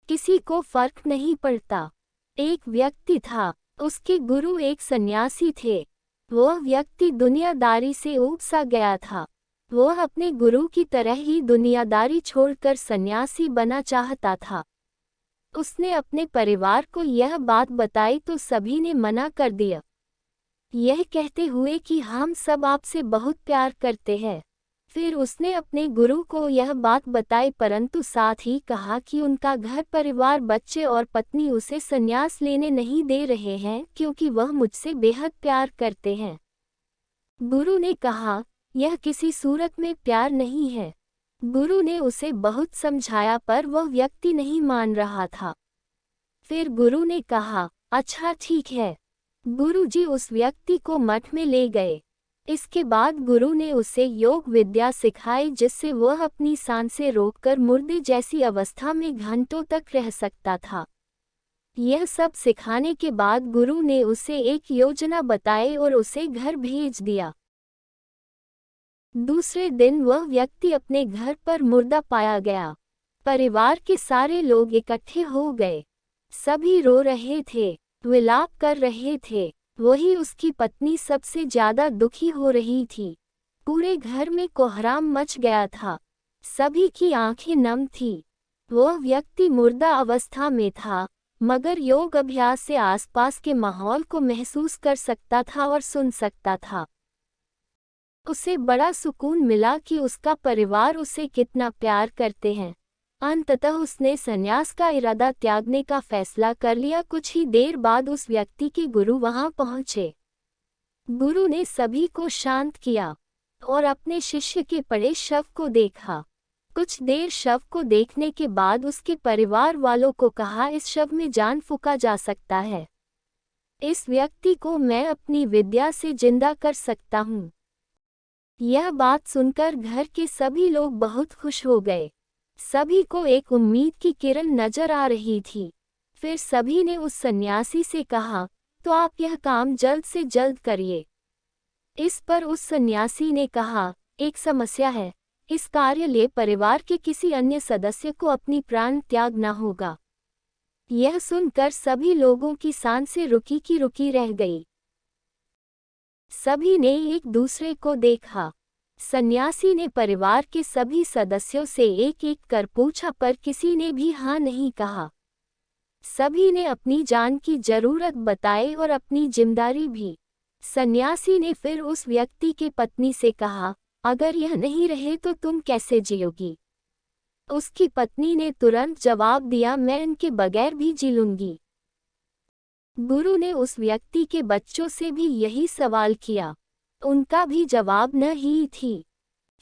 किसी को फर्क नहीं पड़ता। एक व्यक्ति था, उसके गुरु एक सन्यासी थे। वह व्यक्ति दुनियादारी से ऊब सा गया था। वह अपने गुरु की तरह ही दुनियादारी छोड़कर सन्यासी बना चाहता था। उसने अपने परिवार को यह बात बताई तो सभी ने मना कर दिया, यह कहते हुए कि हम सब आपसे बहुत प्यार करते हैं। फिर उसने अपने गुरु को यह बात बताई, परंतु साथ ही कहा कि उनका घर परिवार, बच्चे और पत्नी उसे संन्यास लेने नहीं दे रहे हैं क्योंकि वह मुझसे बेहद प्यार करते हैं। गुरु ने कहा, यह किसी सूरत में प्यार नहीं है। गुरु ने उसे बहुत समझाया पर वह व्यक्ति नहीं मान रहा था। फिर गुरु ने कहा, अच्छा ठीक है। गुरुजी उस व्यक्ति को मठ में ले गए। इसके बाद गुरु ने उसे योग विद्या सिखाई जिससे वह अपनी सांसें रोककर मुर्दे जैसी अवस्था में घंटों तक रह सकता था। यह सब सिखाने के बाद गुरु ने उसे एक योजना बताई और उसे घर भेज दिया। दूसरे दिन वह व्यक्ति अपने घर पर मुर्दा पाया गया। परिवार के सारे लोग इकट्ठे हो गए। सभी रो रहे थे, विलाप कर रहे थे। वही उसकी पत्नी सबसे ज्यादा दुखी हो रही थी। पूरे घर में कोहराम मच गया था। सभी की आंखें नम थी। वह व्यक्ति मुर्दा अवस्था में था, मगर योग अभ्यास से आसपास के माहौल को महसूस कर सकता था और सुन सकता था। उसे बड़ा सुकून मिला कि उसका परिवार उसे कितना प्यार करते हैं। अंततः उसने संन्यास का इरादा त्यागने का फैसला कर लिया। कुछ ही देर बाद उस व्यक्ति के गुरु वहां पहुंचे। गुरु ने सभी को शांत किया और अपने शिष्य के पड़े शव को देखा। कुछ देर शव को देखने के बाद उसके परिवार वालों को कहा, इस शव में जान फूंका जा सकता है। इस व्यक्ति को मैं अपनी विद्या से जिंदा कर सकता हूँ। यह बात सुनकर घर के सभी लोग बहुत खुश हो गए। सभी को एक उम्मीद की किरण नजर आ रही थी। फिर सभी ने उस सन्यासी से कहा, तो आप यह काम जल्द से जल्द करिए। इस पर उस सन्यासी ने कहा, एक समस्या है। इस कार्य लिए परिवार के किसी अन्य सदस्य को अपनी प्राण त्यागना होगा। यह सुनकर सभी लोगों की सांसें रुकी की रुकी रह गई। सभी ने एक दूसरे को देखा। सन्यासी ने परिवार के सभी सदस्यों से एक एक कर पूछा पर किसी ने भी हाँ नहीं कहा। सभी ने अपनी जान की जरूरत बताई और अपनी जिम्मेदारी भी। सन्यासी ने फिर उस व्यक्ति के पत्नी से कहा, अगर यह नहीं रहे तो तुम कैसे जियोगी? उसकी पत्नी ने तुरंत जवाब दिया, मैं इनके बगैर भी जी लूंगी। गुरु ने उस व्यक्ति के बच्चों से भी यही सवाल किया। उनका भी जवाब न ही थी।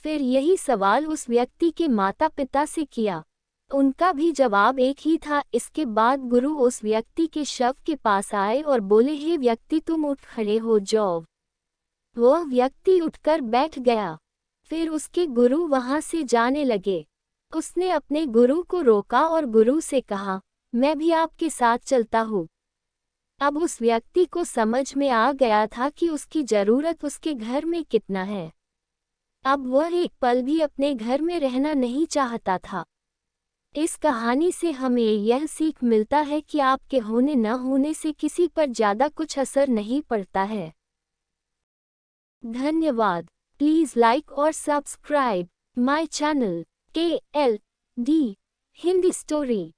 फिर यही सवाल उस व्यक्ति के माता पिता से किया। उनका भी जवाब एक ही था। इसके बाद गुरु उस व्यक्ति के शव के पास आए और बोले, हे व्यक्ति, तुम उठ खड़े हो जाओ। वह व्यक्ति उठकर बैठ गया। फिर उसके गुरु वहां से जाने लगे। उसने अपने गुरु को रोका और गुरु से कहा, मैं भी आपके साथ चलता हूँ। अब उस व्यक्ति को समझ में आ गया था कि उसकी जरूरत उसके घर में कितना है। अब वह एक पल भी अपने घर में रहना नहीं चाहता था। इस कहानी से हमें यह सीख मिलता है कि आपके होने न होने से किसी पर ज्यादा कुछ असर नहीं पड़ता है। धन्यवाद। प्लीज लाइक और subscribe my channel KLD Hindi story.